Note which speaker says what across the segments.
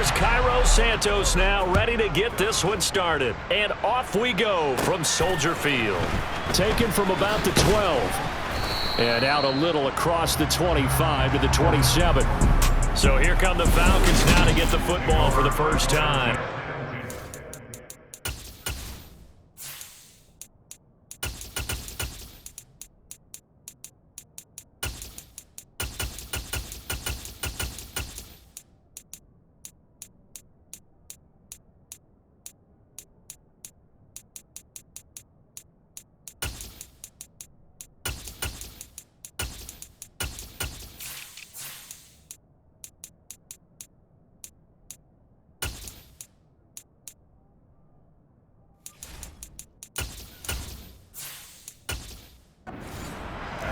Speaker 1: here's Cairo Santos now ready to get this one started. And off we go from Soldier Field. Taken from about the 12. And out a little across the 25 to the 27. So here come the Falcons now to get the football for the first time.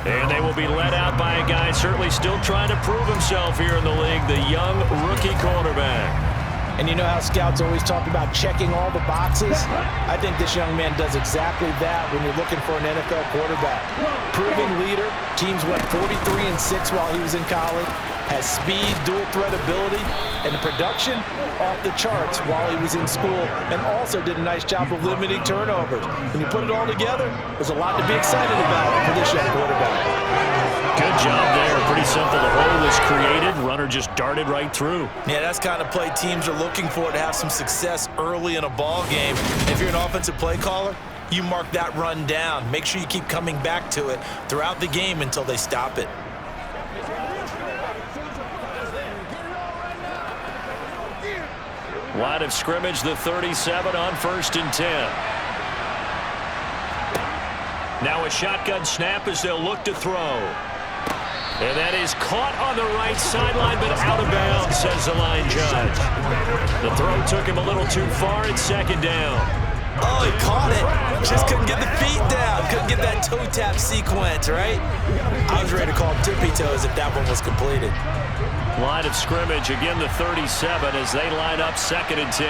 Speaker 1: And they will be led out by a guy certainly still trying to prove himself here in the league, the young rookie quarterback.
Speaker 2: And you know how scouts always talk about checking all the boxes? I think this young man does exactly that when you're looking for an NFL quarterback. Proven leader, teams went 43-6 while he was in college, has speed, dual threat ability, and the production off the charts while he was in school, and also did a nice job of limiting turnovers. When you put it all together, there's a lot to be excited about for this young quarterback.
Speaker 1: Good job there. Pretty simple. The hole was created. Runner just darted right through.
Speaker 2: Yeah, that's the kind of play teams are looking for to have some success early in a ball game. If you're an offensive play caller, you mark that run down. Make sure you keep coming back to it throughout the game until they stop it.
Speaker 1: Line of scrimmage, the 37 on 1st and 10. Now a shotgun snap as they'll look to throw. And that is caught on the right sideline, but out of bounds, says the line judge. The throw took him a little too far at 2nd down.
Speaker 2: Oh, he caught it. Just couldn't get the feet down. Couldn't get that toe tap sequence, right? I was ready to call tippy toes if that one was completed.
Speaker 1: Line of scrimmage, again the 37 as they line up 2nd and 10.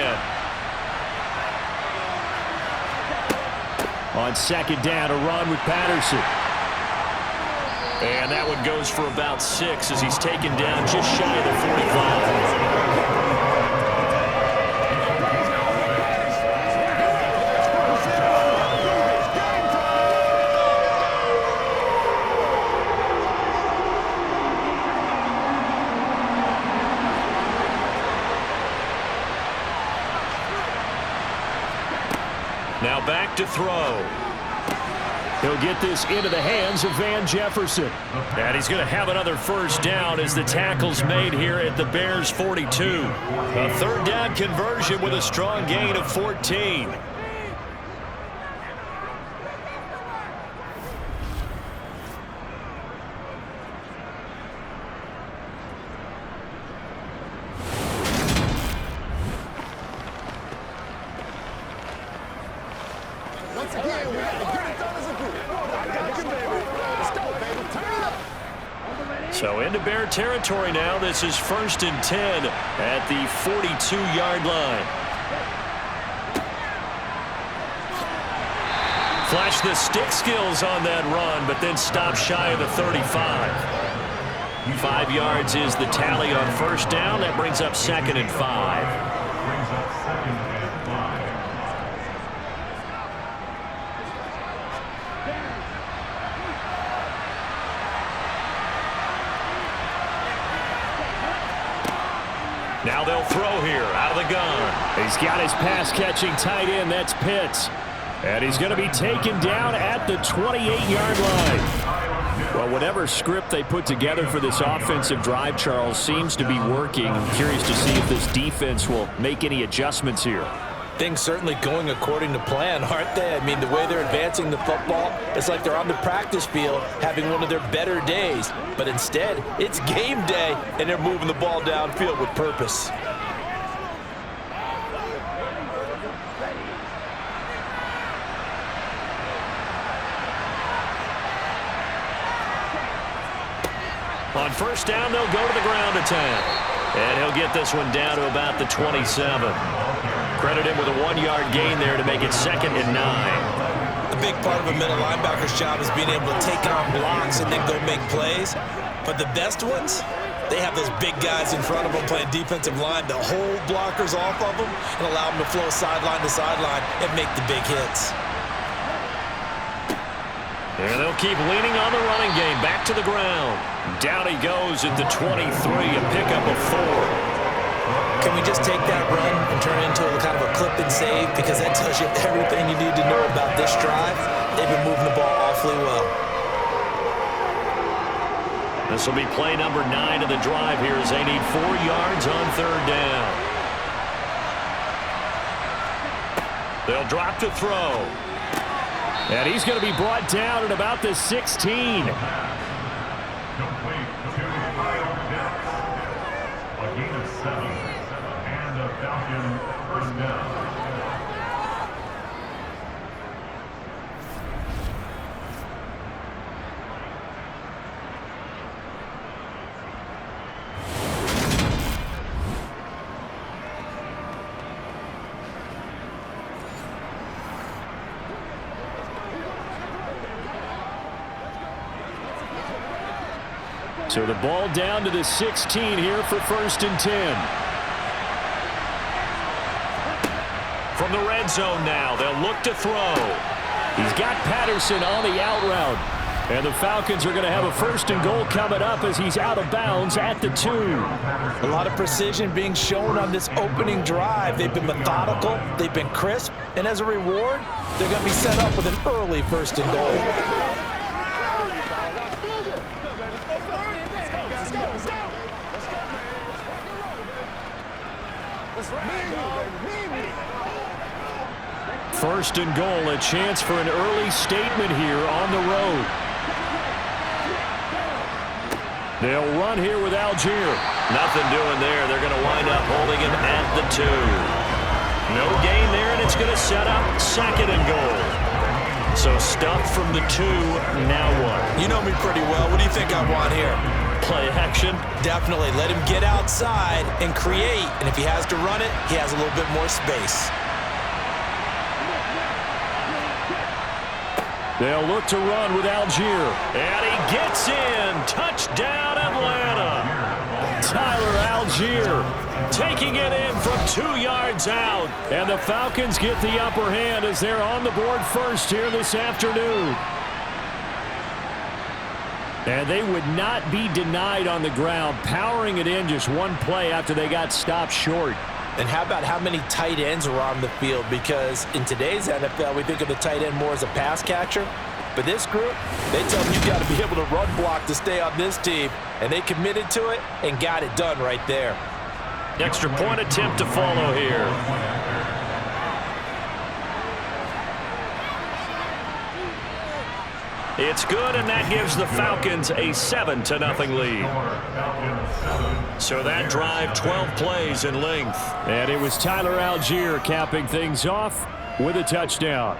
Speaker 1: On 2nd down, a run with Patterson. And that one goes for about 6 as he's taken down just shy of the 45. Now back to throw. He'll get this into the hands of Van Jefferson. And he's going to have another first down as the tackle's made here at the Bears 42. A 3rd down conversion with a strong gain of 14. So into Bear territory now. This is 1st and 10 at the 42-yard line. Flash the stick skills on that run, but then stop shy of the 35. 5 yards is the tally on 1st down. That brings up 2nd and 5. Now they'll throw here out of the gun. He's got his pass-catching tight end. That's Pitts. And he's going to be taken down at the 28-yard line. Well, whatever script they put together for this offensive drive, Charles, seems to be working. I'm curious to see if this defense will make any adjustments here.
Speaker 2: Things certainly going according to plan, aren't they? I mean, the way they're advancing the football, it's like they're on the practice field having one of their better days. But instead, it's game day, and they're moving the ball downfield with purpose.
Speaker 1: On 1st down, they'll go to the ground attack. And he'll get this one down to about the 27. Credit him with a 1-yard gain there to make it 2nd and 9.
Speaker 2: The big part of a middle linebacker's job is being able to take on blocks and then go make plays. But the best ones, they have those big guys in front of them playing defensive line to hold blockers off of them and allow them to flow sideline to sideline and make the big hits.
Speaker 1: And they'll keep leaning on the running game. Back to the ground. Down he goes at the 23, a pickup of 4.
Speaker 2: Can we just take that run and turn it into a kind of a clip and save? Because that tells you everything you need to know about this drive. They've been moving the ball awfully well.
Speaker 1: This will be play number 9 of the drive here as they need 4 yards on 3rd down. They'll drop to throw. And he's going to be brought down at about the 16.
Speaker 3: Falcons first down.
Speaker 1: So the ball down to the 16 here for 1st and 10. From the red zone now, they'll look to throw. He's got Patterson on the out route. And the Falcons are going to have a 1st and goal coming up as he's out of bounds at the 2.
Speaker 2: A lot of precision being shown on this opening drive. They've been methodical, they've been crisp, and as a reward, they're going to be set up with an early 1st and goal.
Speaker 1: First and goal, a chance for an early statement here on the road. They'll run here with Algier.
Speaker 4: Nothing doing there. They're going to wind up holding him at the 2.
Speaker 1: No gain there, and it's going to set up 2nd and goal. So stuffed from the 2, now what?
Speaker 2: You know me pretty well. What do you think I want here?
Speaker 1: Play action?
Speaker 2: Definitely. Let him get outside and create. And if he has to run it, he has a little bit more space.
Speaker 1: They'll look to run with Algier. And he gets in. Touchdown, Atlanta. Tyler Algier taking it in from 2 yards out. And the Falcons get the upper hand as they're on the board first here this afternoon. And they would not be denied on the ground, powering it in just one play after they got stopped short.
Speaker 2: And how about how many tight ends are on the field? Because in today's NFL, we think of the tight end more as a pass catcher. But this group, they tell them you've got to be able to run block to stay on this team. And they committed to it and got it done right there.
Speaker 1: Extra point attempt to follow here. It's good, and that gives the Falcons a 7-0 lead. So that drive, 12 plays in length. And it was Tyler Algier capping things off with a touchdown.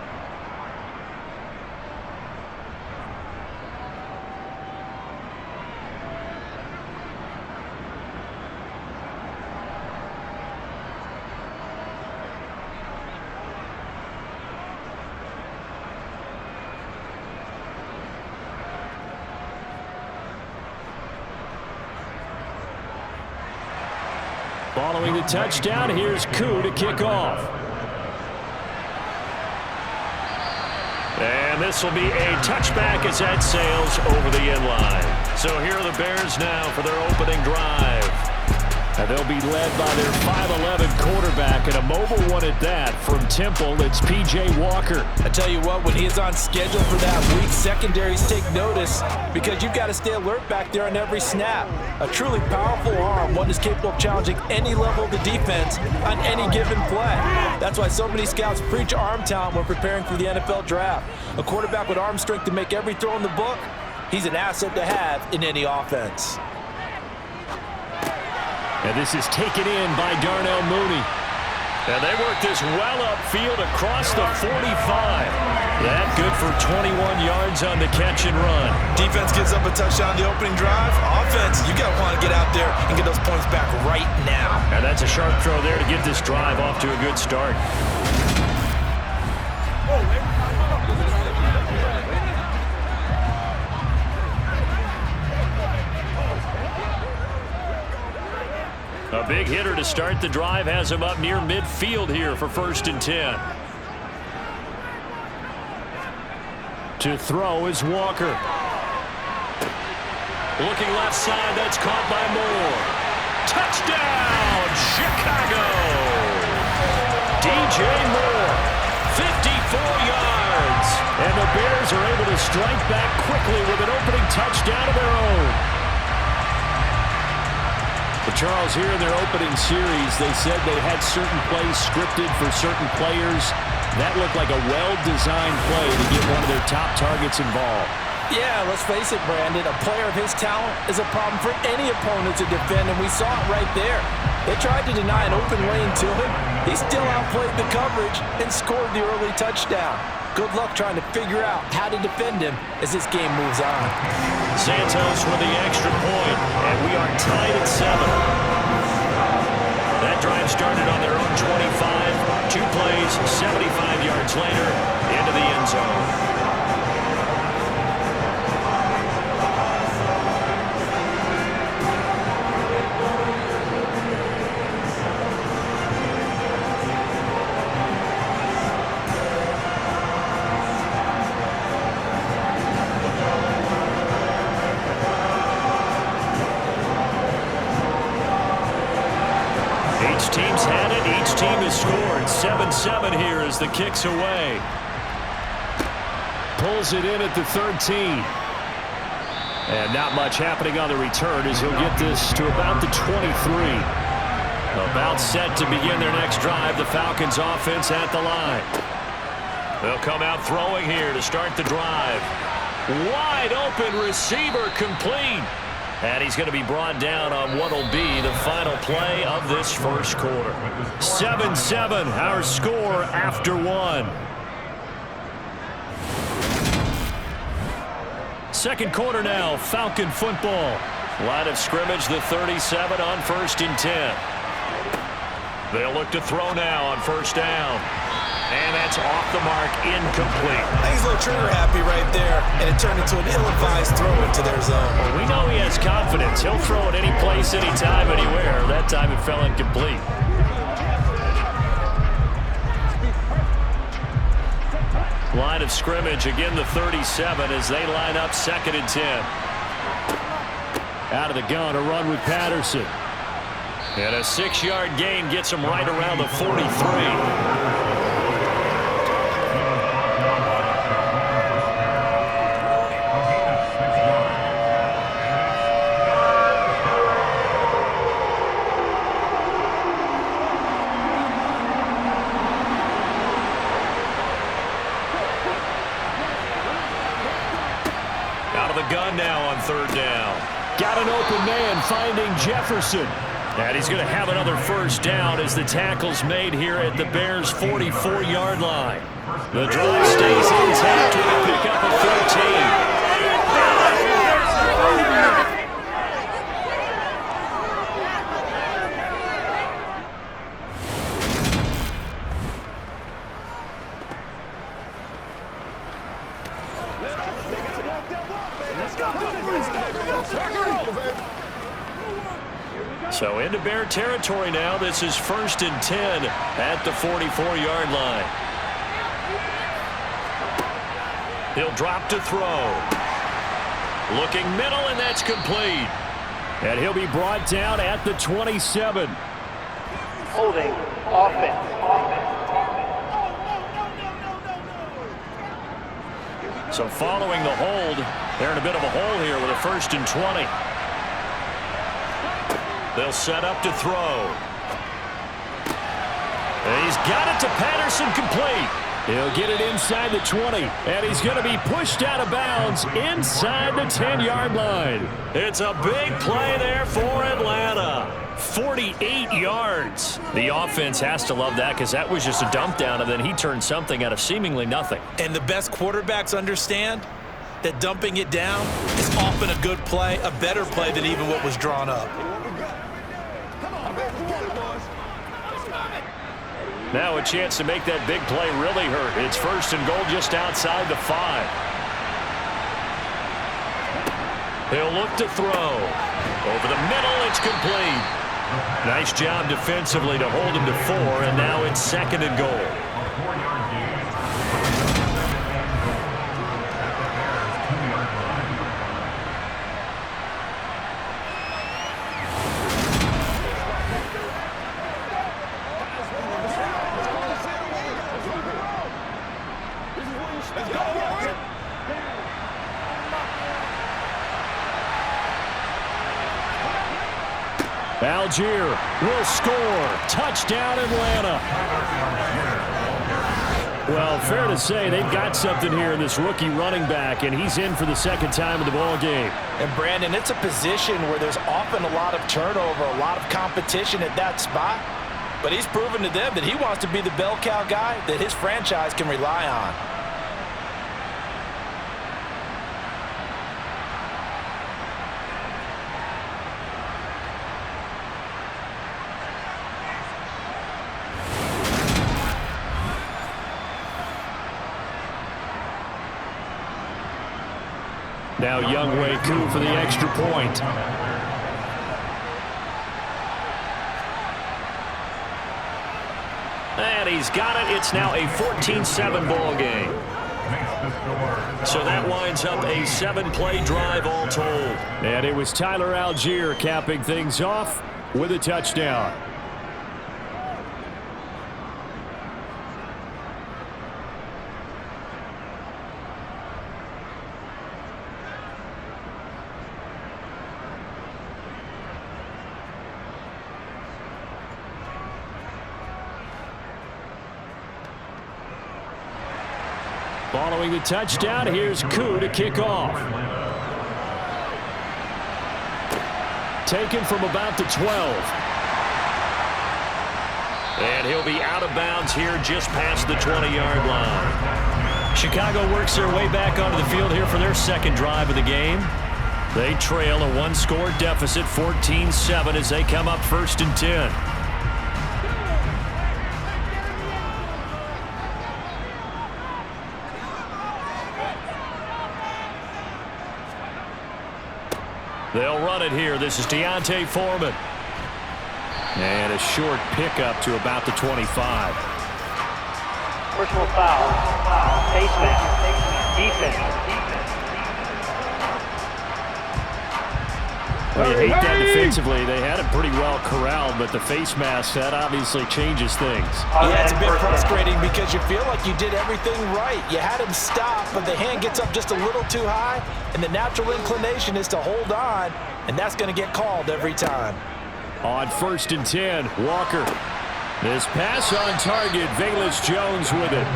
Speaker 1: Following the touchdown, here's Koo to kick off. And this will be a touchback as that sails over the end line. So here are the Bears now for their opening drive. And they'll be led by their 5'11" quarterback, and a mobile one at that. From Temple, it's P.J. Walker.
Speaker 2: I tell you what, when he's on schedule for that week, secondaries take notice because you've got to stay alert back there on every snap. A truly powerful arm, one is capable of challenging any level of the defense on any given play. That's why so many scouts preach arm talent when preparing for the NFL draft. A quarterback with arm strength to make every throw in the book, he's an asset to have in any offense.
Speaker 1: And this is taken in by Darnell Mooney. And they work this well upfield across the 45. That good for 21 yards on the catch and run.
Speaker 2: Defense gives up a touchdown on the opening drive. Offense, you got to want to get out there and get those points back right now.
Speaker 1: And that's a sharp throw there to get this drive off to a good start.
Speaker 4: A big hitter to start the drive has him up near midfield here for 1st and 10.
Speaker 1: To throw is Walker.
Speaker 4: Looking left side, that's caught by Moore. Touchdown, Chicago! DJ Moore, 54 yards.
Speaker 1: And the Bears are able to strike back quickly with an opening touchdown of their own. But Charles, here in their opening series, they said they had certain plays scripted for certain players. That looked like a well-designed play to get one of their top targets involved.
Speaker 2: Yeah, let's face it, Brandon. A player of his talent is a problem for any opponent to defend, and we saw it right there. They tried to deny an open lane to him. He still outplayed the coverage and scored the early touchdown. Good luck trying to figure out how to defend him as this game moves on.
Speaker 4: Santos with the extra point, and we are tied at 7. That drive started on their own 25. 2 plays, 75 yards later, into the end zone. Team's had it. Each team has scored. 7-7 here as the kick's away.
Speaker 1: Pulls it in at the 13. And not much happening on the return as he'll get this to about the 23. About set to begin their next drive. The Falcons offense at the line.
Speaker 4: They'll come out throwing here to start the drive. Wide open receiver complete. And he's going to be brought down on what will be the final play of this first quarter.
Speaker 1: 7-7, our score after 1. Second quarter now, Falcon football.
Speaker 4: Line of scrimmage, the 37 on 1st and 10. They'll look to throw now on 1st down. And that's off the mark, incomplete.
Speaker 2: I think he's a little trigger happy right there, and it turned into an ill-advised throw into their zone.
Speaker 4: Well, we know he has confidence. He'll throw it any place, anytime, anywhere. That time it fell incomplete. Line of scrimmage, again the 37 as they line up 2nd and 10.
Speaker 1: Out of the gun, a run with Patterson.
Speaker 4: And a 6-yard gain gets him right around the 43. Gun now on 3rd down.
Speaker 1: Got an open man finding Jefferson.
Speaker 4: And he's going to have another 1st down as the tackle's made here at the Bears' 44-yard line. The drive stays intact with a pickup of 13. So into Bear territory now. This is 1st and 10 at the 44-yard line. He'll drop to throw. Looking middle, and that's complete.
Speaker 1: And he'll be brought down at the 27.
Speaker 5: Holding offense.
Speaker 4: So following the hold, they're in a bit of a hole here with a 1st and 20. They'll set up to throw. And he's got it to Patterson, complete.
Speaker 1: He'll get it inside the 20, and he's going to be pushed out of bounds inside the 10-yard line.
Speaker 4: It's a big play there for Atlanta. 48 yards. The offense has to love that because that was just a dump down, and then he turned something out of seemingly nothing.
Speaker 2: And the best quarterbacks understand that dumping it down is often a good play, a better play than even what was drawn up.
Speaker 4: Now a chance to make that big play really hurt. It's 1st and goal just outside the 5. He'll look to throw. Over the middle, it's complete. Nice job defensively to hold him to 4, and now it's 2nd and goal.
Speaker 3: A 4-yard gain. At the 2-yard line.
Speaker 1: Algier will score. Touchdown, Atlanta. Well, fair to say they've got something here in this rookie running back, and he's in for the 2nd time in the ball game.
Speaker 2: And, Brandon, it's a position where there's often a lot of turnover, a lot of competition at that spot. But he's proven to them that he wants to be the bell cow guy that his franchise can rely on.
Speaker 1: Now Younghoe Koo for the extra point.
Speaker 4: And he's got it. It's now a 14-7 ball game. So that winds up a 7-play drive all told.
Speaker 1: And it was Tyler Algier capping things off with a touchdown. Following the touchdown, here's Koo to kick off. Taken from about the 12.
Speaker 4: And he'll be out of bounds here just past the 20-yard line. Chicago works their way back onto the field here for their 2nd drive of the game. They trail a 1-score deficit, 14-7, as they come up 1st and 10. They'll run it here. This is Deontay Foreman.
Speaker 1: And a short pickup to about the 25.
Speaker 5: Personal foul. Face mask. Defense.
Speaker 1: Well, you hate that defensively. They had it pretty well corralled, but the face mask, that obviously changes things.
Speaker 2: Yeah, it's a bit frustrating because you feel like you did everything right. You had him stop, but the hand gets up just a little too high, and the natural inclination is to hold on, and that's going to get called every time.
Speaker 1: On 1st and 10, Walker. This pass on target, Velus Jones with it.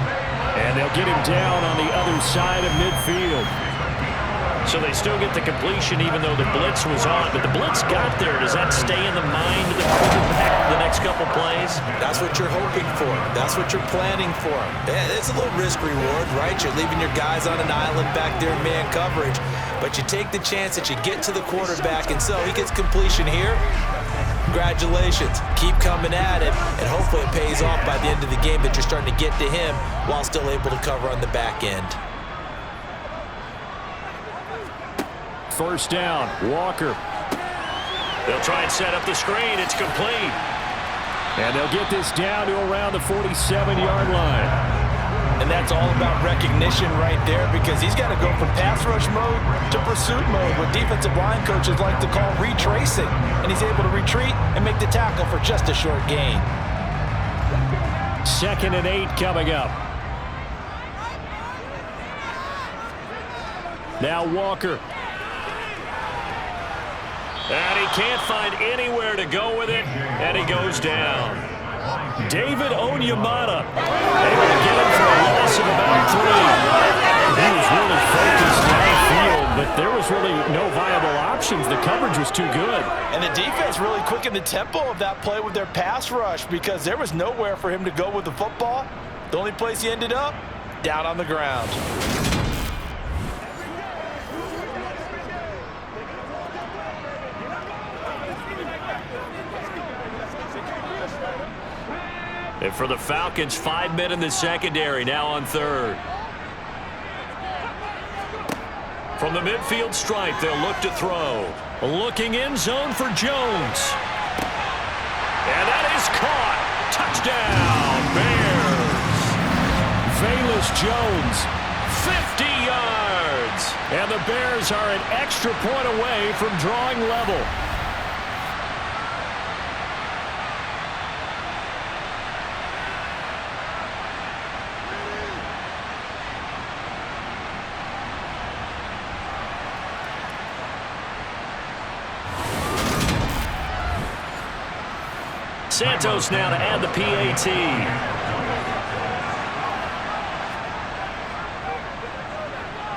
Speaker 1: And they'll get him down on the other side of midfield.
Speaker 4: So they still get the completion even though the blitz was on. But the blitz got there. Does that stay in the mind of the quarterback the next couple plays?
Speaker 2: That's what you're hoping for. That's what you're planning for. It's a little risk-reward, right? You're leaving your guys on an island back there in man coverage. But you take the chance that you get to the quarterback, and so he gets completion here. Congratulations. Keep coming at him, and hopefully it pays off by the end of the game that you're starting to get to him while still able to cover on the back end.
Speaker 1: 1st down, Walker.
Speaker 4: They'll try and set up the screen. It's complete.
Speaker 1: And they'll get this down to around the 47-yard line.
Speaker 2: And that's all about recognition right there because he's got to go from pass rush mode to pursuit mode, what defensive line coaches like to call retracing. And he's able to retreat and make the tackle for just a short gain.
Speaker 1: 2nd and 8 coming up. Now Walker.
Speaker 4: And he can't find anywhere to go with it, and he goes down.
Speaker 1: David Onyemata able to get him for a loss of about 3. He was really focused downfield, but there was really no viable options. The coverage was too good.
Speaker 2: And the defense really quickened the tempo of that play with their pass rush because there was nowhere for him to go with the football. The only place he ended up, down on the ground.
Speaker 4: And for the Falcons, 5 men in the secondary, now on 3rd. From the midfield stripe, they'll look to throw. Looking end zone for Jones. And that is caught. Touchdown, Bears.
Speaker 1: Velus Jones.
Speaker 4: 50 yards.
Speaker 1: And the Bears are an extra point away from drawing level.
Speaker 4: Santos now to add the PAT.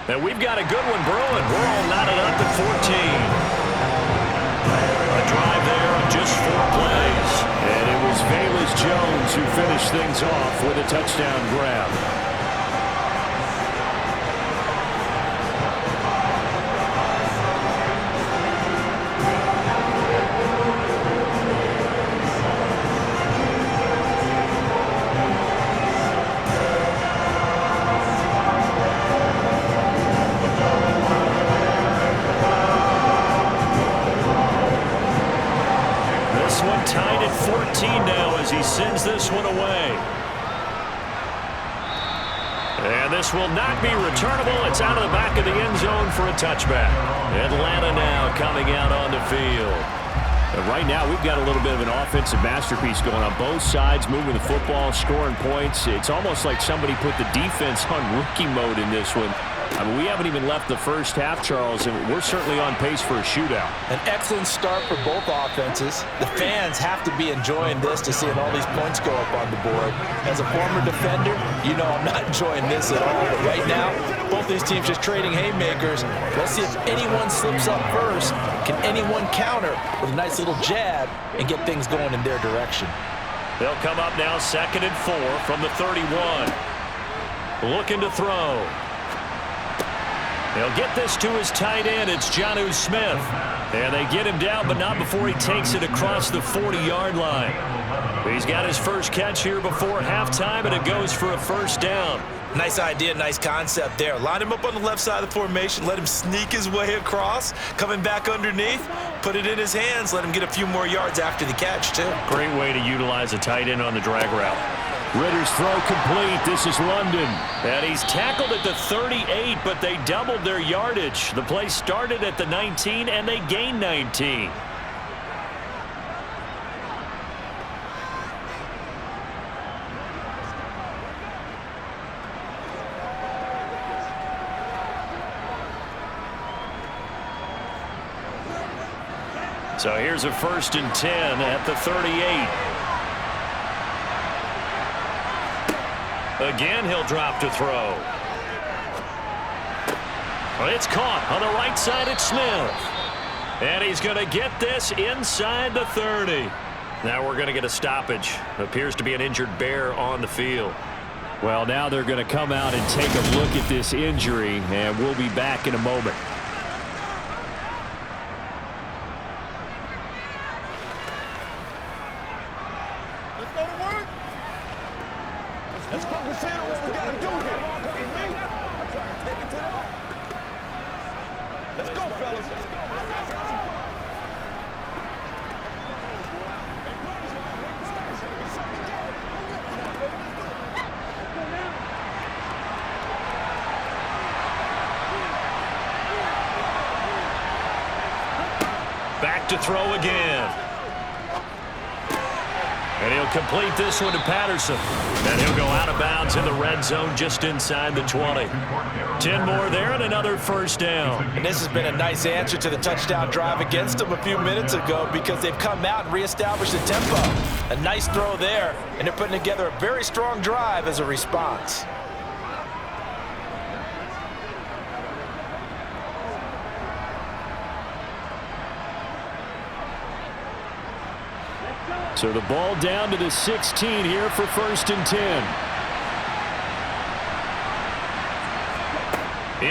Speaker 4: And we've got a good one brewing. We're all knotted up at 14. A drive there of just 4 plays.
Speaker 1: And it was Velus Jones who finished things off with a touchdown grab.
Speaker 4: Tied at 14 now as he sends this one away. And this will not be returnable. It's out of the back of the end zone for a touchback. Atlanta now coming out on the field.
Speaker 1: And right now, we've got a little bit of an offensive masterpiece going on both sides, moving the football, scoring points. It's almost like somebody put the defense on rookie mode in this one. I mean, we haven't even left the first half, Charles, and we're certainly on pace for a shootout.
Speaker 2: An excellent start for both offenses. The fans have to be enjoying this to seeing all these points go up on the board. As a former defender, you know I'm not enjoying this at all. But right now, both these teams just trading haymakers. Let's see if anyone slips up first. Can anyone counter with a nice little jab and get things going in their direction?
Speaker 4: They'll come up now 2nd and 4 from the 31. Looking to throw. He'll get this to his tight end. It's Jonnu Smith. And they get him down, but not before he takes it across the 40-yard line. He's got his first catch here before halftime, and it goes for a first down.
Speaker 2: Nice idea, nice concept there. Line him up on the left side of the formation, let him sneak his way across, coming back underneath, put it in his hands, let him get a few more yards after the catch, too.
Speaker 4: Great way to utilize a tight end on the drag route.
Speaker 1: Ritter's throw complete. This is London.
Speaker 4: And he's tackled at the 38, but they doubled their yardage. The play started at the 19, and they gained 19. So here's a 1st and 10 at the 38. Again, he'll drop to throw. It's caught on the right side at Smith. And he's going to get this inside the 30. Now we're going to get a stoppage. Appears to be an injured Bear on the field.
Speaker 1: Well, now they're going to come out and take a look at this injury, and we'll be back in a moment.
Speaker 4: Back to throw again. And he'll complete this one to Patterson. And he'll go out of bounds in the red zone just inside the 20. 10 more there and another first down.
Speaker 2: And this has been a nice answer to the touchdown drive against them a few minutes ago because they've come out and reestablished the tempo. A nice throw there, and they're putting together a very strong drive as a response.
Speaker 1: So the ball down to the 16 here for 1st and 10.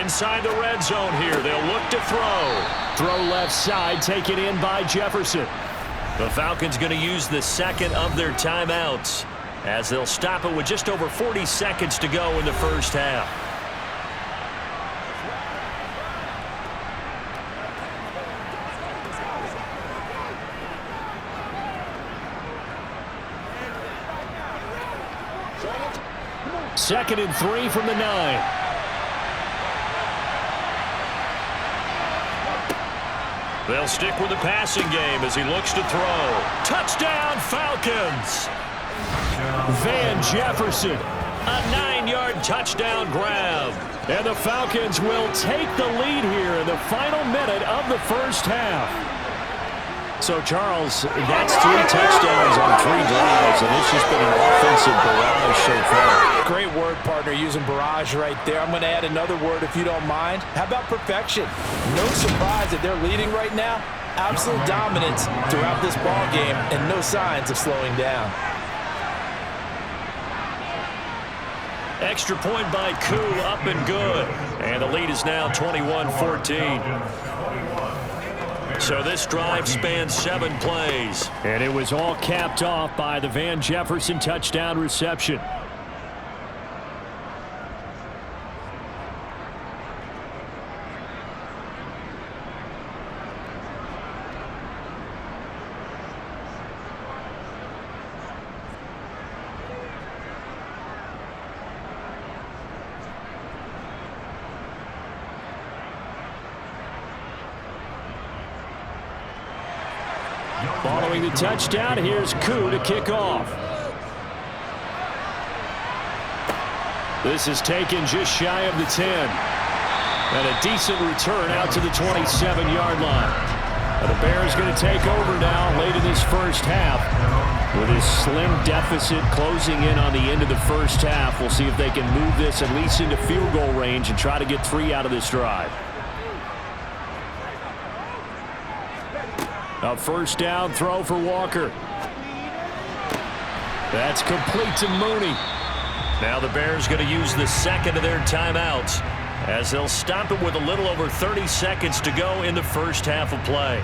Speaker 4: Inside the red zone here, they'll look to throw.
Speaker 1: Throw left side, taken in by Jefferson.
Speaker 4: The Falcons going to use the 2nd of their timeouts as they'll stop it with just over 40 seconds to go in the first half.
Speaker 1: 2nd and 3 from the 9.
Speaker 4: They'll stick with the passing game as he looks to throw. Touchdown, Falcons!
Speaker 1: Van Jefferson.
Speaker 4: A 9-yard touchdown grab.
Speaker 1: And the Falcons will take the lead here in the final minute of the first half. So, Charles, that's 3 touchdowns on 3 drives, and it's just been an offensive barrage so far.
Speaker 2: Great word, partner, using barrage right there. I'm going to add another word if you don't mind. How about perfection? No surprise that they're leading right now. Absolute dominance throughout this ball game and no signs of slowing down.
Speaker 4: Extra point by Koo, up and good. And the lead is now 21-14. So this drive spans 7 plays.
Speaker 1: And it was all capped off by the Van Jefferson touchdown reception. Following the touchdown, here's Koo to kick off. This is taken just shy of the 10. And a decent return out to the 27-yard line. And the Bears going to take over now late in this first half. With his slim deficit closing in on the end of the first half, we'll see if they can move this at least into field goal range and try to get 3 out of this drive. A first down throw for Walker. That's complete to Mooney.
Speaker 4: Now the Bears going to use the second of their timeouts as they'll stop it with a little over 30 seconds to go in the first half of play.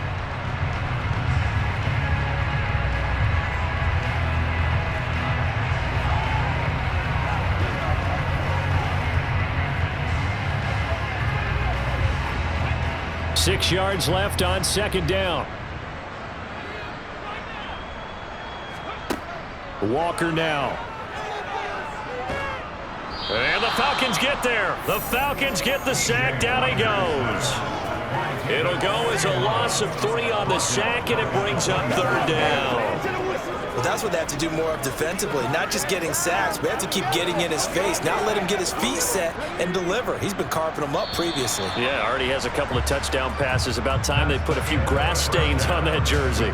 Speaker 1: Six yards left on second down. Walker now.
Speaker 4: And the Falcons get there. The Falcons get the sack. Down he goes. It'll go as a loss of 3 on the sack, and it brings up 3rd down.
Speaker 2: Well, that's what they have to do more of defensively. Not just getting sacks, but they have to keep getting in his face. Not let him get his feet set and deliver. He's been carving them up previously.
Speaker 4: Yeah, already has a couple of touchdown passes. About time they put a few grass stains on that jersey.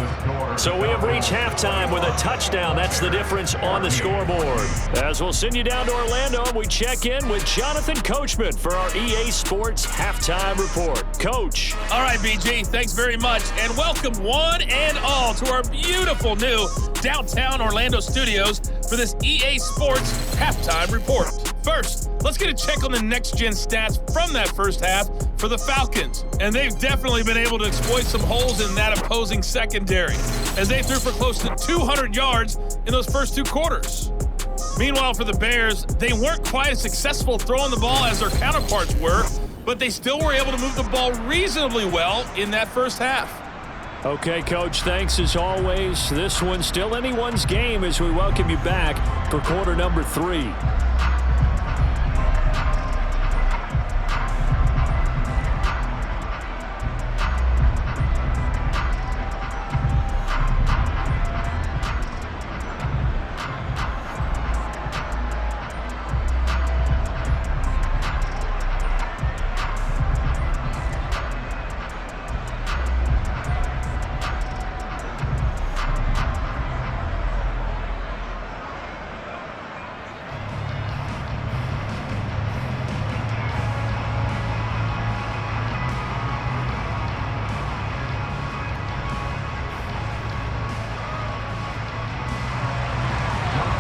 Speaker 4: So we have reached halftime with a touchdown. That's the difference on the scoreboard. As we'll send you down to Orlando, we check in with Jonathan Coachman for our EA Sports Halftime Report. Coach.
Speaker 6: All right, BG, thanks very much. And welcome one and all to our beautiful new downtown Orlando studios for this EA Sports Halftime Report. First, let's get a check on the next-gen stats from that first half for the Falcons. And they've definitely been able to exploit some holes in that opposing secondary, as they threw for close to 200 yards in those first 2 quarters. Meanwhile, for the Bears, they weren't quite as successful throwing the ball as their counterparts were, but they still were able to move the ball reasonably well in that first half.
Speaker 1: Okay, Coach, thanks as always. This one's still anyone's game as we welcome you back for quarter number 3.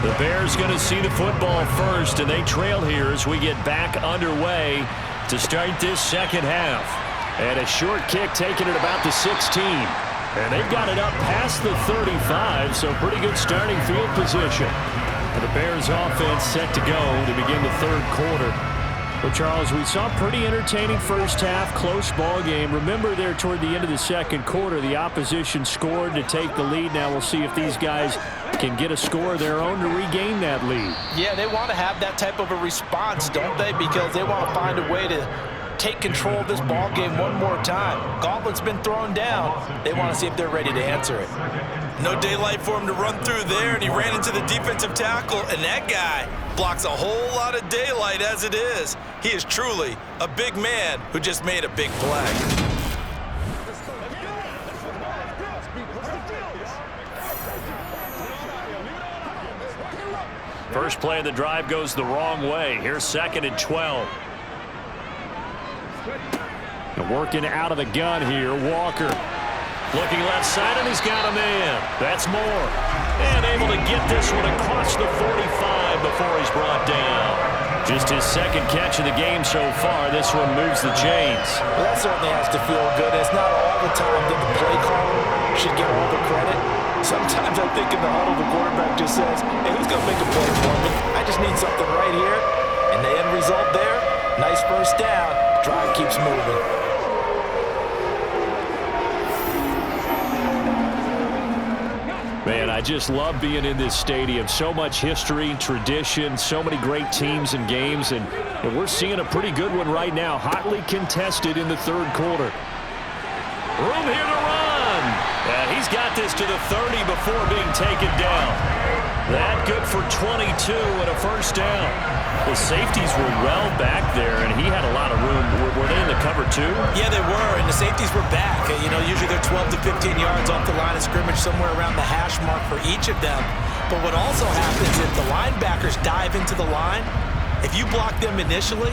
Speaker 1: The Bears going to see the football first, and they trail here as we get back underway to start this second half. And a short kick taken at about the 16. And they've got it up past the 35, so pretty good starting field position. And the Bears offense set to go to begin the third quarter. Well, Charles, we saw a pretty entertaining first half, close ball game. Remember there toward the end of the second quarter, the opposition scored to take the lead. Now we'll see if these guys can get a score of their own to regain that lead.
Speaker 2: Yeah, they want to have that type of a response, don't they? Because they want to find a way to take control of this ball game one more time. Gauntlet's been thrown down. They want to see if they're ready to answer it.
Speaker 7: No daylight for him to run through there, and he ran into the defensive tackle, and that guy blocks a whole lot of daylight as it is. He is truly a big man who just made a big play.
Speaker 4: First play of the drive goes the wrong way. Here's 2nd and 12.
Speaker 1: Working out of the gun here, Walker.
Speaker 4: Looking left side, and he's got a man. That's Moore. And able to get this one across the 45 before he's brought down. Just his 2nd catch of the game so far. This one moves the chains.
Speaker 2: Well, that certainly has to feel good. It's not all the time that the play caller should get all the credit. Sometimes I think in the huddle, the quarterback just says, hey, who's going to make a play for me? I just need something right here. And the end result there, nice first down. Drive keeps moving.
Speaker 1: Man, I just love being in this stadium. So much history, tradition, so many great teams and games, and we're seeing a pretty good one right now. Hotly contested in the 3rd quarter.
Speaker 4: Room here to run. And he's got this to the 30 before being taken down. That good for 22 and a first down. The safeties were well back there, and he had a lot of room. Were they in the cover too?
Speaker 7: Yeah, they were, and the safeties were back. You know, usually they're 12 to 15 yards off the line of scrimmage, somewhere around the hash mark for each of them. But what also happens if the linebackers dive into the line, if you block them initially,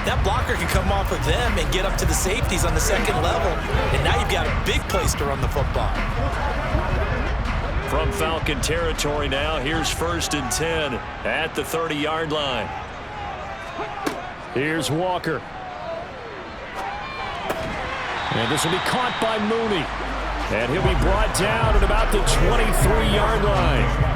Speaker 7: that blocker can come off of them and get up to the safeties on the 2nd level, and now you've got a big place to run the football.
Speaker 4: From Falcon territory now, here's 1st and 10 at the 30-yard line.
Speaker 1: Here's Walker. And this will be caught by Mooney. And he'll be brought down at about the 23-yard line.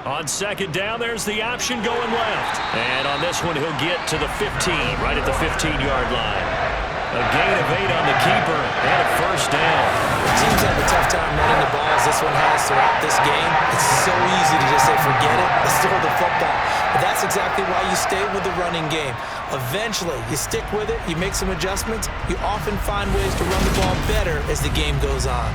Speaker 4: On 2nd down, there's the option going left. And on this one, he'll get to the 15, right at the 15-yard line. A gain of 8 on the keeper and a first down.
Speaker 2: Teams have a tough time running the ball as this one has throughout this game. It's so easy to just say, forget it, let's throw the football. But that's exactly why you stay with the running game. Eventually, you stick with it, you make some adjustments, you often find ways to run the ball better as the game goes on.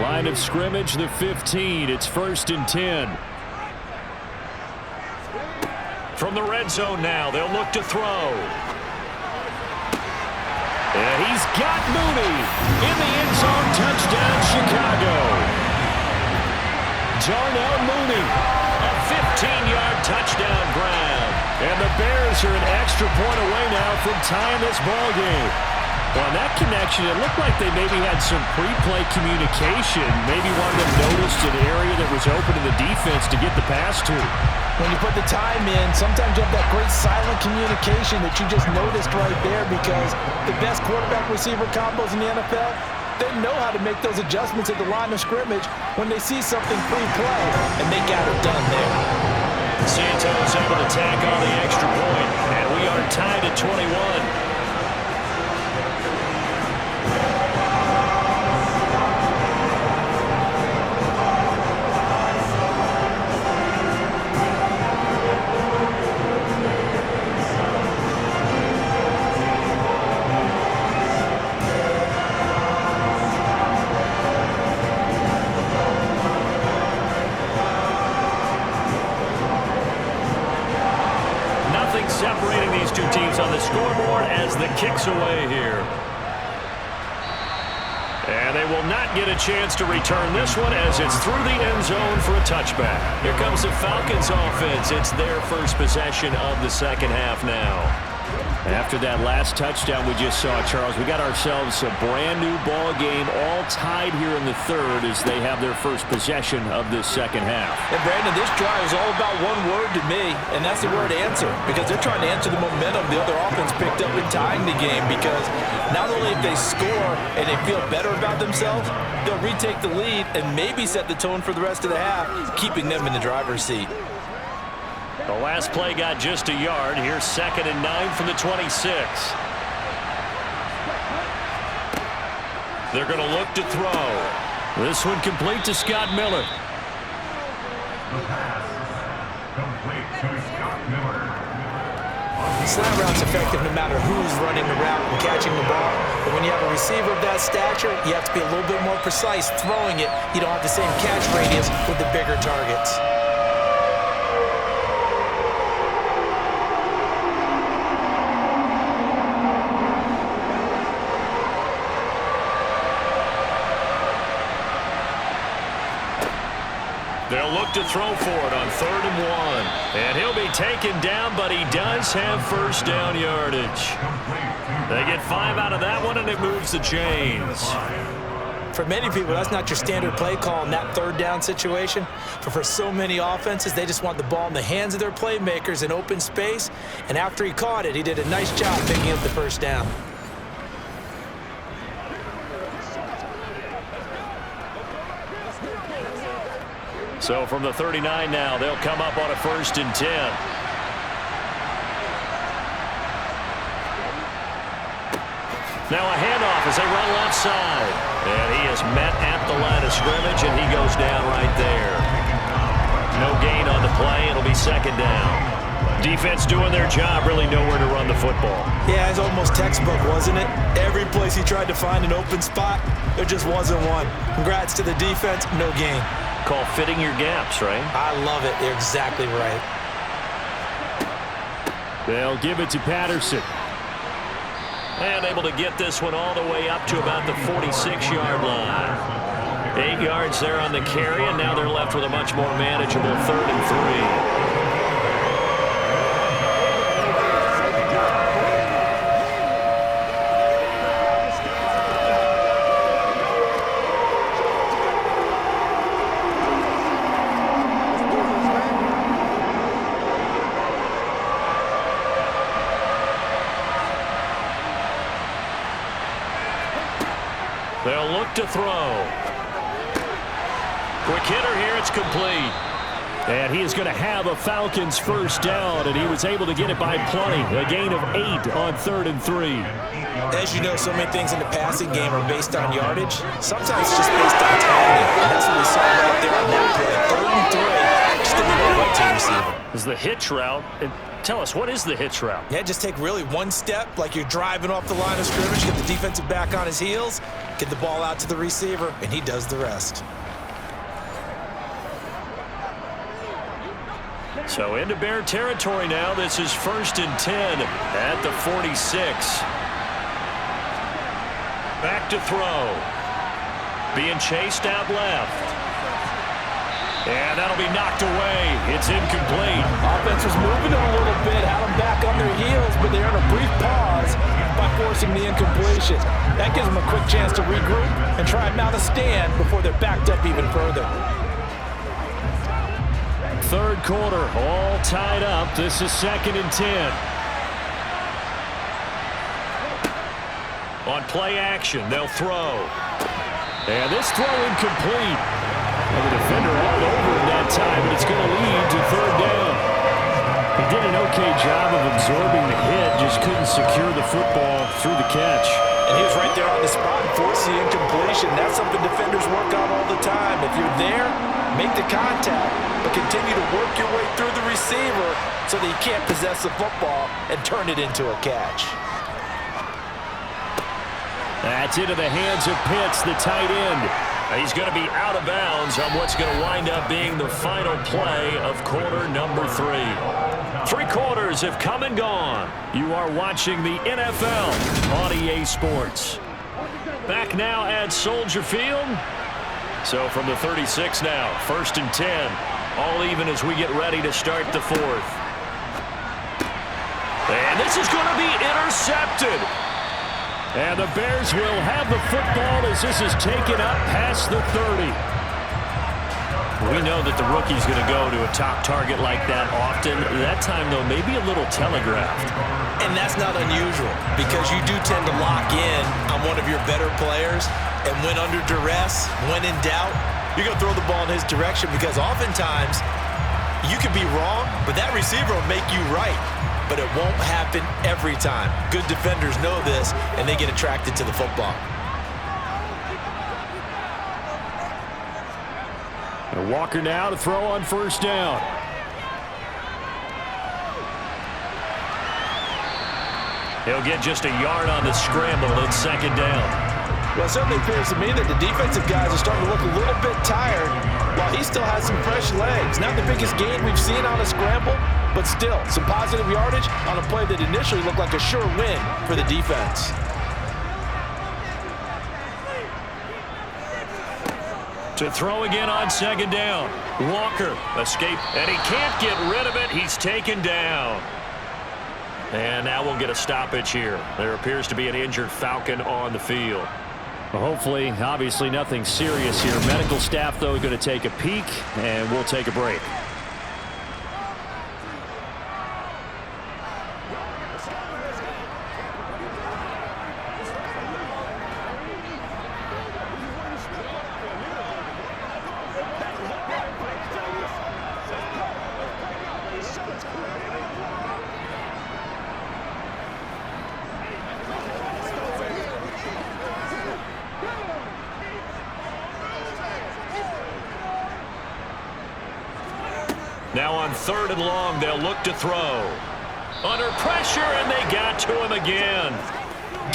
Speaker 1: Line of scrimmage, the 15. It's 1st and 10.
Speaker 4: From the red zone now, they'll look to throw.
Speaker 1: And he's got Mooney in the end zone. Touchdown, Chicago. Darnell Mooney,
Speaker 4: A 15-yard touchdown grab.
Speaker 1: and the Bears are an extra point away now from tying this ball game. On that connection, it looked like they maybe had some pre-play communication. Maybe one of them noticed an area that was open to the defense to get the pass to.
Speaker 2: When you put the time in, sometimes you have that great silent communication that you just noticed right there, because the best quarterback-receiver combos in the NFL, they know how to make those adjustments at the line of scrimmage when they see something pre-play, and they got it done there.
Speaker 4: Santos able to tack on the extra point, and we are tied at 21. Separating these two teams on the scoreboard as the kick's away here. And they will not get a chance to return this one as it's through the end zone for a touchback. Here comes the Falcons offense. It's their first possession of the second half now.
Speaker 1: After that last touchdown we just saw, Charles, we got ourselves a brand new ball game, all tied here in the third as they have their first possession of this second half.
Speaker 2: And Brandon, this drive is all about one word to me, and that's the word answer, because they're trying to answer the momentum the other offense picked up in tying the game, because not only if they score and they feel better about themselves, they'll retake the lead and maybe set the tone for the rest of the half, keeping them in the driver's seat.
Speaker 4: The last play got just a yard. Here's 2nd and 9 from the 26. They're going to look to throw. This one complete to Scott Miller.
Speaker 3: The pass complete to Scott Miller.
Speaker 2: Slant route's effective no matter who's running the route and catching the ball. But when you have a receiver of that stature, you have to be a little bit more precise throwing it. You don't have the same catch radius with the bigger targets.
Speaker 4: They'll look to throw for it on 3rd and 1. And he'll be taken down, but he does have first down yardage. They get 5 out of that one, and it moves the chains.
Speaker 2: For many people, that's not your standard play call in that 3rd down situation. But for so many offenses, they just want the ball in the hands of their playmakers in open space. And after he caught it, he did a nice job picking up the first down.
Speaker 4: So from the 39 now, they'll come up on a 1st and 10. Now a handoff as they run left side. And he is met at the line of scrimmage, and he goes down right there. No gain on the play. It'll be 2nd down. Defense doing their job, really nowhere to run the football.
Speaker 2: Yeah, it's almost textbook, wasn't it? Every place he tried to find an open spot, there just wasn't one. Congrats to the defense, no gain.
Speaker 4: Call fitting your gaps, right?
Speaker 2: I love it. You're exactly right.
Speaker 1: They'll give it to Patterson.
Speaker 4: And able to get this one all the way up to about the 46-yard line. 8 yards there on the carry, and now they're left with a much more manageable 3rd and 3. They'll look to throw. Quick hitter here, it's complete.
Speaker 1: And he is going to have a Falcons first down, and he was able to get it by plenty. A gain of 8 on 3rd and 3.
Speaker 2: As you know, so many things in the passing game are based on yardage. Sometimes it's just based on timing. And that's what we saw right there on that play. 3rd and 3. Just didn't know what to receiver.
Speaker 4: This is the hitch route. Tell us, what is the hitch route?
Speaker 2: Yeah, just take really one step, like you're driving off the line of scrimmage, get the defensive back on his heels, get the ball out to the receiver, and he does the rest.
Speaker 4: So into Bear territory now. This is 1st and 10 at the 46. Back to throw. Being chased out left. And that'll be knocked away. It's incomplete.
Speaker 2: Offense was moving them a little bit, had them back on their heels, but they earned a brief pause by forcing the incompletion. That gives them a quick chance to regroup and try and mount a stand before they're backed up even further.
Speaker 1: 3rd quarter, all tied up. This is 2nd and 10.
Speaker 4: On play action, they'll throw.
Speaker 1: And this throw incomplete. And the defender all over him that time, but it's going to lead to 3rd down. He did an okay job of absorbing the hit, just couldn't secure the football through the catch.
Speaker 2: And he was right there on the spot and forced the incompletion. That's something defenders work on all the time. If you're there, make the contact, but continue to work your way through the receiver so that you can't possess the football and turn it into a catch.
Speaker 1: That's into the hands of Pitts, the tight end.
Speaker 4: He's going to be out of bounds on what's going to wind up being the final play of quarter number 3. 3 quarters have come and gone. You are watching the NFL on EA Sports. Back now at Soldier Field. So from the 36 now, 1st and 10. All even as we get ready to start the 4th. And this is going to be intercepted.
Speaker 1: And the Bears will have the football as this is taken up past the 30.
Speaker 4: We know that the rookie's going to go to a top target like that often. That time, though, maybe a little telegraphed.
Speaker 7: And that's not unusual because you do tend to lock in on one of your better players. And when under duress, when in doubt, you're going to throw the ball in his direction because oftentimes you could be wrong, but that receiver will make you right. But it won't happen every time. Good defenders know this, and they get attracted to the football.
Speaker 1: And Walker now to throw on first down.
Speaker 4: He'll get just a yard on the scramble in second down.
Speaker 2: Well, it certainly appears to me that the defensive guys are starting to look a little bit tired while he still has some fresh legs. Not the biggest gain we've seen on a scramble, but still some positive yardage on a play that initially looked like a sure win for the defense.
Speaker 4: To throw again on second down. Walker escape, and he can't get rid of it. He's taken down. And now we'll get a stoppage here. There appears to be an injured Falcon on the field.
Speaker 1: Well, hopefully, obviously nothing serious here. Medical staff, though, going to take a peek, and we'll take a break.
Speaker 4: Now on 3rd and long, they'll look to throw. Under pressure, and they got to him again.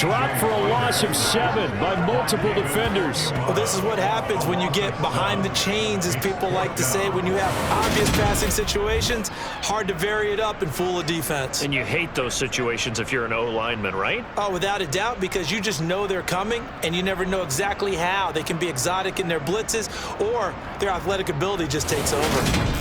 Speaker 1: Dropped for a loss of 7 by multiple defenders.
Speaker 7: Well, this is what happens when you get behind the chains, as people like to say. When you have obvious passing situations, hard to vary it up and fool a defense.
Speaker 4: And you hate those situations if you're an O-lineman, right?
Speaker 7: Oh, without a doubt, because you just know they're coming, and you never know exactly how. They can be exotic in their blitzes, or their athletic ability just takes over.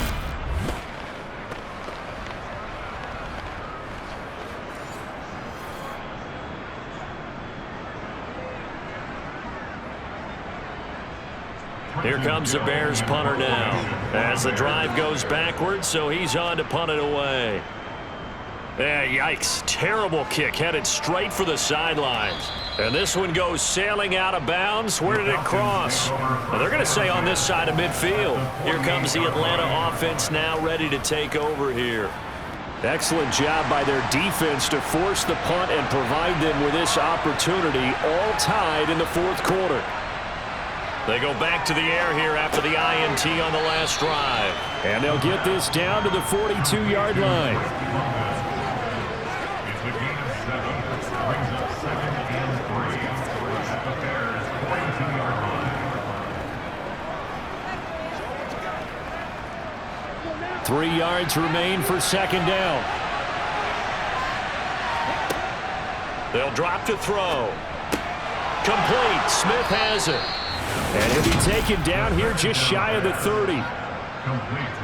Speaker 4: Here comes the Bears punter now as the drive goes backwards, so he's on to punt it away. Yeah, yikes. Terrible kick headed straight for the sidelines. And this one goes sailing out of bounds. Where did it cross? Well, they're going to say on this side of midfield. Here comes the Atlanta offense now ready to take over here.
Speaker 1: Excellent job by their defense to force the punt and provide them with this opportunity, all tied in the 4th quarter.
Speaker 4: They go back to the air here after the INT on the last drive.
Speaker 1: And they'll get this down to the 42-yard line.
Speaker 3: It's a gain of 7. Brings up 2nd and 3 at the Bears' 42-yard line.
Speaker 1: 3 yards remain for second down.
Speaker 4: They'll drop to throw. Complete. Smith has it.
Speaker 1: And he'll be taken down here just shy of the 30.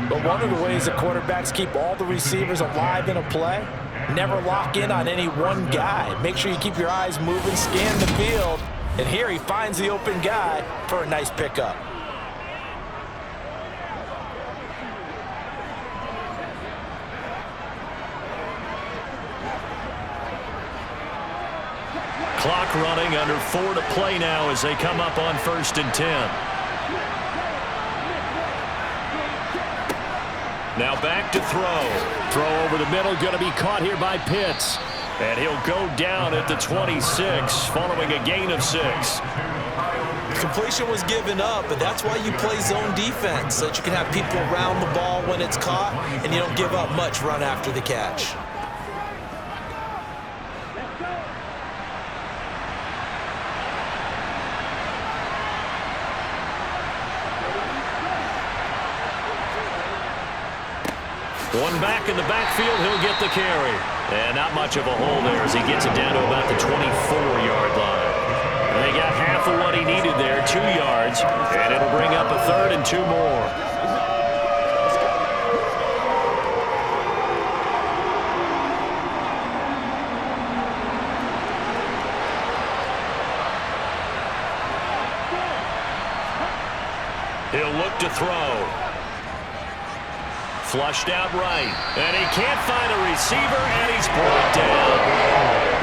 Speaker 2: But one of the ways that quarterbacks keep all the receivers alive in a play, never lock in on any one guy. Make sure you keep your eyes moving, scan the field, and here he finds the open guy for a nice pickup.
Speaker 4: Clock running, under 4 to play now as they come up on 1st and 10. Now back to throw.
Speaker 1: Throw over the middle, going to be caught here by Pitts.
Speaker 4: And he'll go down at the 26 following a gain of 6.
Speaker 7: Completion was given up, but that's why you play zone defense, so that you can have people around the ball when it's caught, and you don't give up much run after the catch.
Speaker 4: One back in the backfield, he'll get the carry. And not much of a hole there as he gets it down to about the 24-yard line. And they got half of what he needed there, 2 yards, and it'll bring up a 3rd and 2 more. He'll look to throw. Flushed out right. And he can't find a receiver, and he's brought down.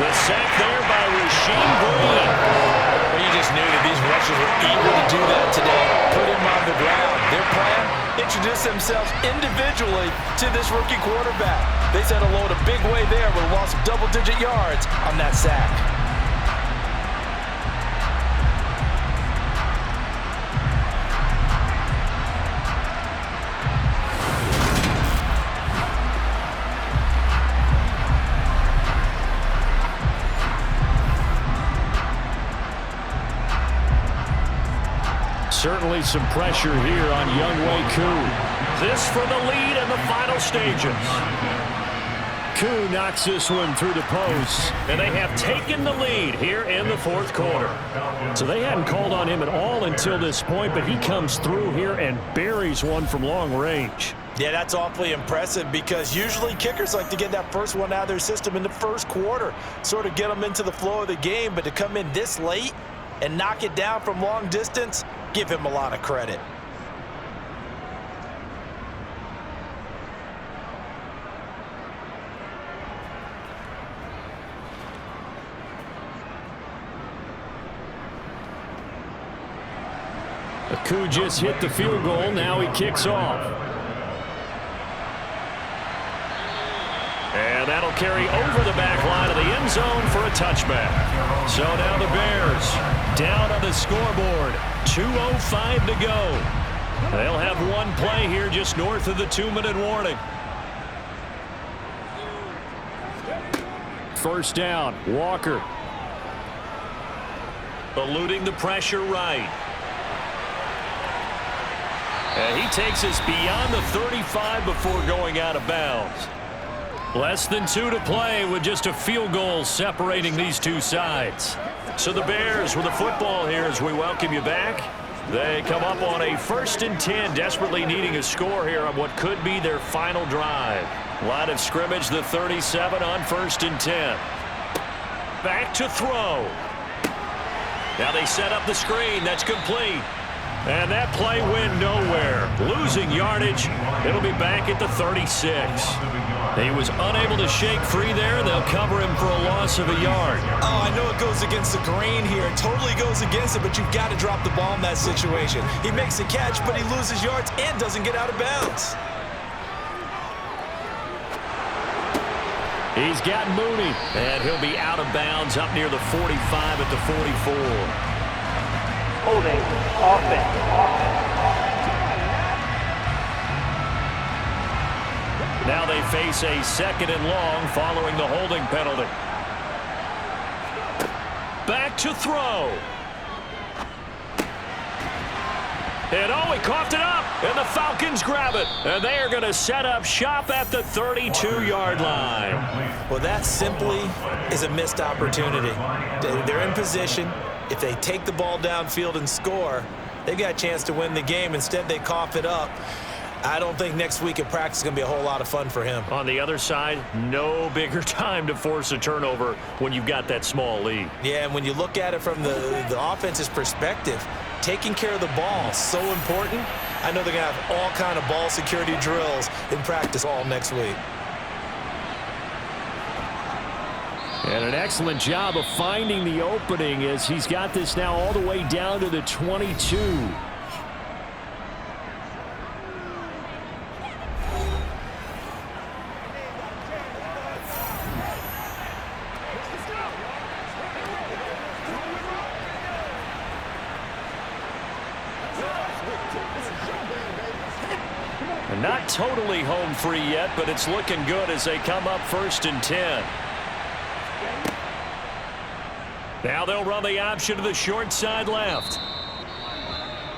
Speaker 4: The sack there by Rasheem Green.
Speaker 2: Well, you just knew that these rushers were eager to do that today. Put him on the ground. Their plan, introduce themselves individually to this rookie quarterback. They said hello in a big way there, but lost double-digit yards on that sack.
Speaker 1: Certainly some pressure here on Younghoe Koo.
Speaker 4: This for the lead in the final stages.
Speaker 1: Koo knocks this one through the post.
Speaker 4: And they have taken the lead here in the fourth quarter.
Speaker 1: So they hadn't called on him at all until this point, but he comes through here and buries one from long range.
Speaker 2: Yeah, that's awfully impressive because usually kickers like to get that first one out of their system in the first quarter, sort of get them into the flow of the game, but to come in this late and knock it down from long distance, give him a lot of credit.
Speaker 1: Koo just hit the field goal. Now he kicks off.
Speaker 4: And that'll carry over the back line of the end zone for a touchback. So now the Bears down on the scoreboard. 2:05 to go. They'll have one play here just north of the 2-minute warning.
Speaker 1: First down, Walker.
Speaker 4: Eluding the pressure right. And he takes us beyond the 35 before going out of bounds. Less than 2 to play with just a field goal separating these two sides. So the Bears with the football here as we welcome you back. They come up on a 1st and 10, desperately needing a score here on what could be their final drive. Line of scrimmage, the 37 on 1st and 10. Back to throw. Now they set up the screen. That's complete. And that play went nowhere. Losing yardage. It'll be back at the 36. He was unable to shake free there. They'll cover him for a loss of a yard.
Speaker 2: Oh, I know it goes against the grain here. It totally goes against it, but you've got to drop the ball in that situation. He makes a catch, but he loses yards and doesn't get out of bounds.
Speaker 1: He's got Mooney.
Speaker 4: And he'll be out of bounds up near the 45 at the 44.
Speaker 5: Holding, offense.
Speaker 4: Now they face a 2nd and long following the holding penalty. Back to throw. And oh, he coughed it up, and the Falcons grab it. And they are going to set up shop at the 32-yard line.
Speaker 2: Well, that simply is a missed opportunity. They're in position. If they take the ball downfield and score, they've got a chance to win the game. Instead, they cough it up. I don't think next week in practice is going to be a whole lot of fun for him.
Speaker 4: On the other side, no bigger time to force a turnover when you've got that small lead.
Speaker 2: Yeah, and when you look at it from the offense's perspective, taking care of the ball is so important. I know they're going to have all kind of ball security drills in practice all next week.
Speaker 1: And an excellent job of finding the opening as he's got this now all the way down to the 22.
Speaker 4: Not totally home free yet, but it's looking good as they come up 1st and 10. Now they'll run the option to the short side left.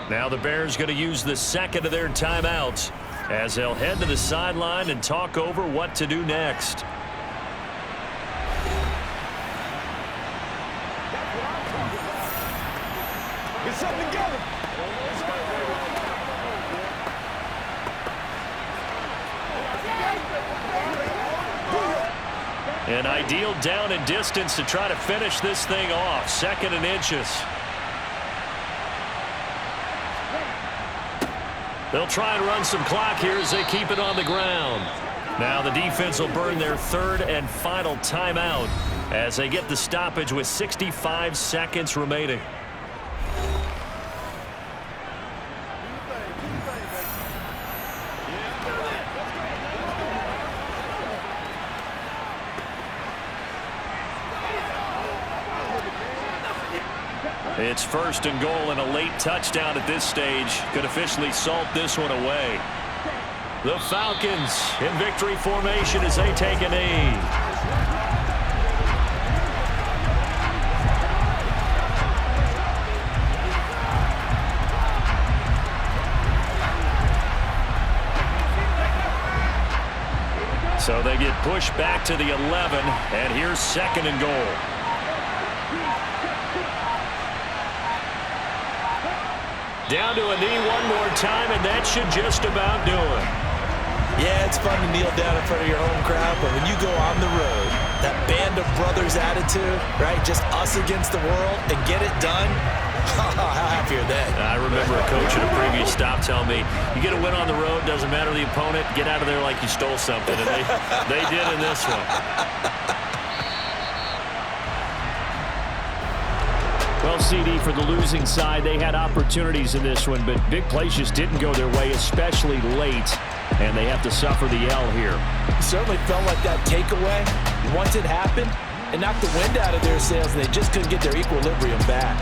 Speaker 4: Now the Bears going to use the 2nd of their timeouts as they'll head to the sideline and talk over what to do next.
Speaker 8: Get something together.
Speaker 4: An ideal down and distance to try to finish this thing off. 2nd and inches. They'll try and run some clock here as they keep it on the ground. Now the defense will burn their third and final timeout as they get the stoppage with 65 seconds remaining. It's first and goal, and a late touchdown at this stage could officially salt this one away. The Falcons in victory formation as they take a knee. So they get pushed back to the 11, and here's second and goal. Down to a knee one more time, and that should just about do it.
Speaker 2: Yeah, it's fun to kneel down in front of your home crowd, but when you go on the road, that band of brothers attitude, right, just us against the world, and get it done, how happy are they?
Speaker 4: I remember a coach at a previous stop telling me, you get a win on the road, doesn't matter the opponent, get out of there like you stole something, and they did in this one.
Speaker 1: Well, CD, for the losing side, they had opportunities in this one, but big plays just didn't go their way, especially late, and they have to suffer the L here.
Speaker 2: It certainly felt like that takeaway, once it happened, it knocked the wind out of their sails, and they just couldn't get their equilibrium back.